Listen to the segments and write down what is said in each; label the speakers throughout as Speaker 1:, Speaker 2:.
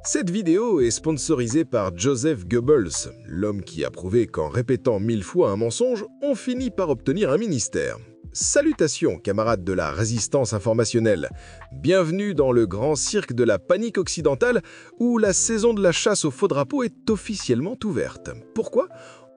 Speaker 1: Cette vidéo est sponsorisée par Joseph Goebbels, l'homme qui a prouvé qu'en répétant 1000 fois un mensonge, on finit par obtenir un ministère. Salutations, camarades de la résistance informationnelle. Bienvenue dans le grand cirque de la panique occidentale où la saison de la chasse aux faux drapeaux est officiellement ouverte. Pourquoi?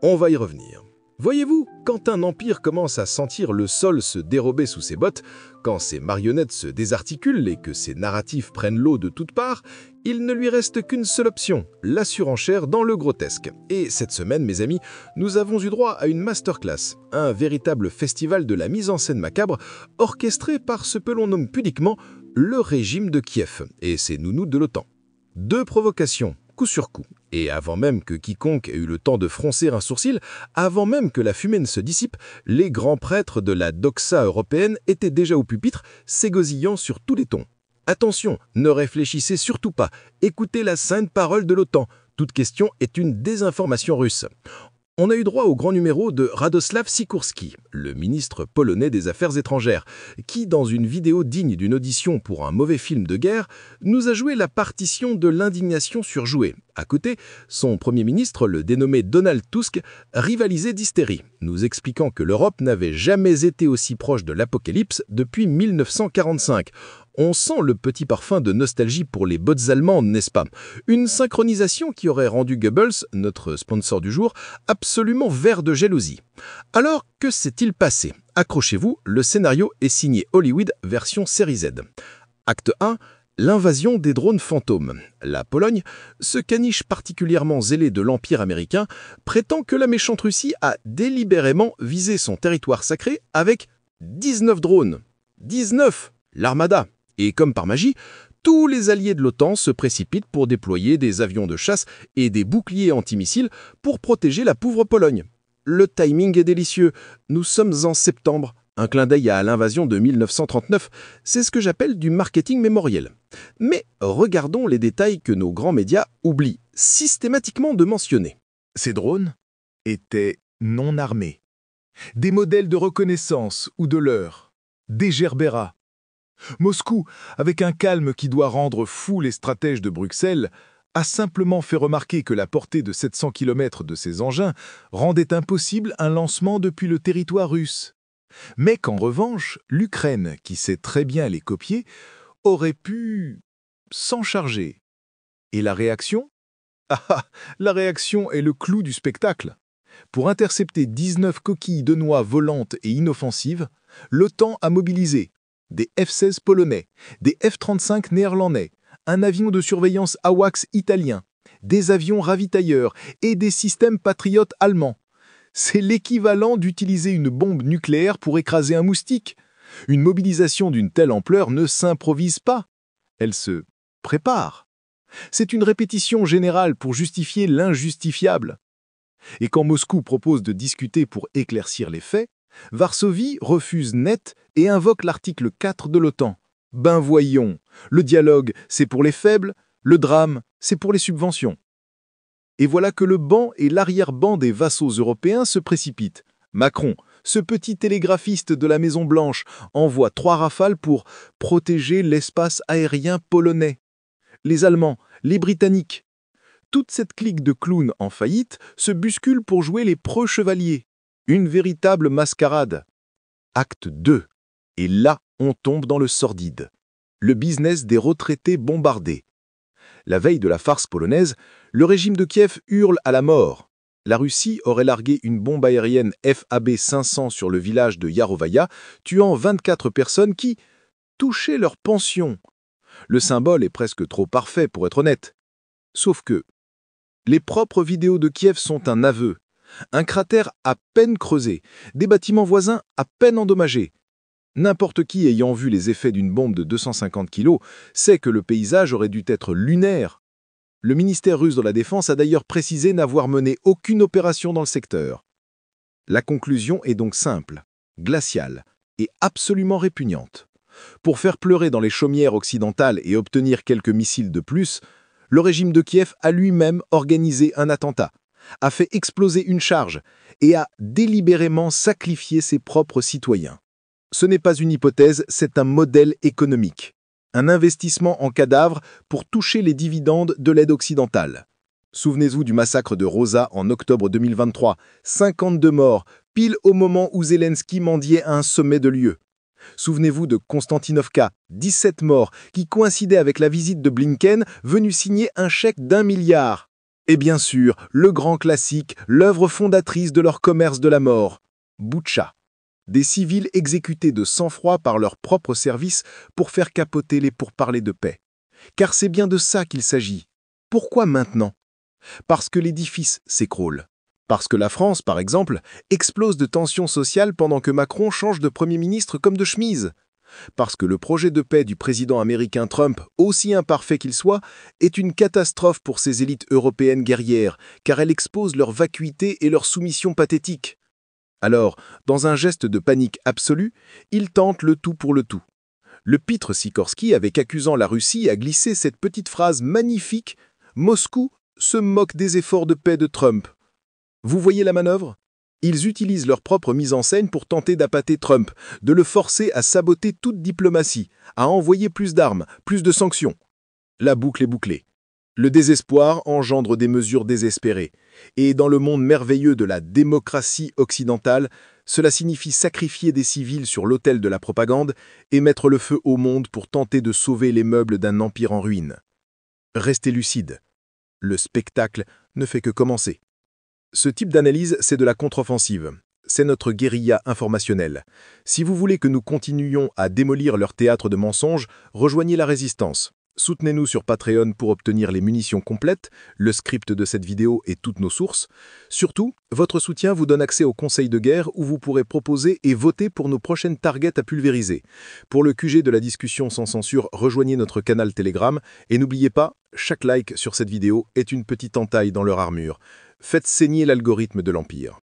Speaker 1: On va y revenir. Voyez-vous, quand un empire commence à sentir le sol se dérober sous ses bottes, quand ses marionnettes se désarticulent et que ses narratifs prennent l'eau de toutes parts, il ne lui reste qu'une seule option, la surenchère dans le grotesque. Et cette semaine, mes amis, nous avons eu droit à une masterclass, un véritable festival de la mise en scène macabre, orchestré par ce que l'on nomme pudiquement le régime de Kiev et ses nounous de l'OTAN. Deux provocations, coup sur coup. Et avant même que quiconque ait eu le temps de froncer un sourcil, avant même que la fumée ne se dissipe, les grands prêtres de la doxa européenne étaient déjà au pupitre, s'égosillant sur tous les tons. Attention, ne réfléchissez surtout pas, écoutez la sainte parole de l'OTAN. Toute question est une désinformation russe. On a eu droit au grand numéro de Radoslav Sikorski, le ministre polonais des Affaires étrangères, qui, dans une vidéo digne d'une audition pour un mauvais film de guerre, nous a joué la partition de l'indignation surjouée. À côté, son premier ministre, le dénommé Donald Tusk, rivalisait d'hystérie, nous expliquant que l'Europe n'avait jamais été aussi proche de l'apocalypse depuis 1945. On sent le petit parfum de nostalgie pour les bottes allemandes, n'est-ce pas? Une synchronisation qui aurait rendu Goebbels, notre sponsor du jour, absolument vert de jalousie. Alors, que s'est-il passé? Accrochez-vous, le scénario est signé Hollywood version série Z. Acte 1, l'invasion des drones fantômes. La Pologne, ce caniche particulièrement zélé de l'Empire américain, prétend que la méchante Russie a délibérément visé son territoire sacré avec 19 drones. 19! L'armada! Et comme par magie, tous les alliés de l'OTAN se précipitent pour déployer des avions de chasse et des boucliers antimissiles pour protéger la pauvre Pologne. Le timing est délicieux. Nous sommes en septembre. Un clin d'œil à l'invasion de 1939, c'est ce que j'appelle du marketing mémoriel. Mais regardons les détails que nos grands médias oublient systématiquement de mentionner.
Speaker 2: Ces drones étaient non armés. Des modèles de reconnaissance ou de leurre. Des Gerbera. Moscou, avec un calme qui doit rendre fous les stratèges de Bruxelles, a simplement fait remarquer que la portée de 700 km de ces engins rendait impossible un lancement depuis le territoire russe. Mais qu'en revanche, l'Ukraine, qui sait très bien les copier, aurait pu s'en charger. Et la réaction? La réaction est le clou du spectacle. Pour intercepter 19 coquilles de noix volantes et inoffensives, l'OTAN a mobilisé des F-16 polonais, des F-35 néerlandais, un avion de surveillance AWACS italien, des avions ravitailleurs et des systèmes patriotes allemands. C'est l'équivalent d'utiliser une bombe nucléaire pour écraser un moustique. Une mobilisation d'une telle ampleur ne s'improvise pas. Elle se prépare. C'est une répétition générale pour justifier l'injustifiable. Et quand Moscou propose de discuter pour éclaircir les faits, Varsovie refuse net et invoque l'article 4 de l'OTAN. Ben voyons, le dialogue, c'est pour les faibles, le drame, c'est pour les subventions. Et voilà que le banc et l'arrière-banc des vassaux européens se précipitent. Macron, ce petit télégraphiste de la Maison-Blanche, envoie 3 rafales pour protéger l'espace aérien polonais. Les Allemands, les Britanniques. Toute cette clique de clowns en faillite se bouscule pour jouer les preux chevaliers. Une véritable mascarade. Acte 2. Et là, on tombe dans le sordide. Le business des retraités bombardés. La veille de la farce polonaise, le régime de Kiev hurle à la mort. La Russie aurait largué une bombe aérienne FAB-500 sur le village de Yarovaya, tuant 24 personnes qui touchaient leur pension. Le symbole est presque trop parfait pour être honnête. Sauf que les propres vidéos de Kiev sont un aveu. Un cratère à peine creusé, des bâtiments voisins à peine endommagés. N'importe qui ayant vu les effets d'une bombe de 250 kg sait que le paysage aurait dû être lunaire. Le ministère russe de la Défense a d'ailleurs précisé n'avoir mené aucune opération dans le secteur. La conclusion est donc simple, glaciale et absolument répugnante. Pour faire pleurer dans les chaumières occidentales et obtenir quelques missiles de plus, le régime de Kiev a lui-même organisé un attentat, a fait exploser une charge et a délibérément sacrifié ses propres citoyens. Ce n'est pas une hypothèse, c'est un modèle économique. Un investissement en cadavres pour toucher les dividendes de l'aide occidentale. Souvenez-vous du massacre de Rosa en octobre 2023, 52 morts, pile au moment où Zelensky mendiait à un sommet de l'UE. Souvenez-vous de Konstantinovka, 17 morts, qui coïncidait avec la visite de Blinken, venu signer un chèque d'1 milliard. Et bien sûr, le grand classique, l'œuvre fondatrice de leur commerce de la mort, Boutcha. Des civils exécutés de sang-froid par leurs propres services pour faire capoter les pourparlers de paix. Car c'est bien de ça qu'il s'agit. Pourquoi maintenant? Parce que l'édifice s'écroule. Parce que la France, par exemple, explose de tensions sociales pendant que Macron change de Premier ministre comme de chemise. Parce que le projet de paix du président américain Trump, aussi imparfait qu'il soit, est une catastrophe pour ces élites européennes guerrières, car elle expose leur vacuité et leur soumission pathétique. Alors, dans un geste de panique absolue, il tente le tout pour le tout. Le pitre Sikorsky, avec accusant la Russie, a glissé cette petite phrase magnifique « Moscou se moque des efforts de paix de Trump ». Vous voyez la manœuvre? Ils utilisent leur propre mise en scène pour tenter d'appâter Trump, de le forcer à saboter toute diplomatie, à envoyer plus d'armes, plus de sanctions. La boucle est bouclée. Le désespoir engendre des mesures désespérées. Et dans le monde merveilleux de la démocratie occidentale, cela signifie sacrifier des civils sur l'autel de la propagande et mettre le feu au monde pour tenter de sauver les meubles d'un empire en ruine. Restez lucide. Le spectacle ne fait que commencer. Ce type d'analyse, c'est de la contre-offensive. C'est notre guérilla informationnelle. Si vous voulez que nous continuions à démolir leur théâtre de mensonges, rejoignez la résistance. Soutenez-nous sur Patreon pour obtenir les munitions complètes, le script de cette vidéo et toutes nos sources. Surtout, votre soutien vous donne accès au conseil de guerre où vous pourrez proposer et voter pour nos prochaines targets à pulvériser. Pour le QG de la discussion sans censure, rejoignez notre canal Telegram et n'oubliez pas, chaque like sur cette vidéo est une petite entaille dans leur armure. Faites saigner l'algorithme de l'Empire.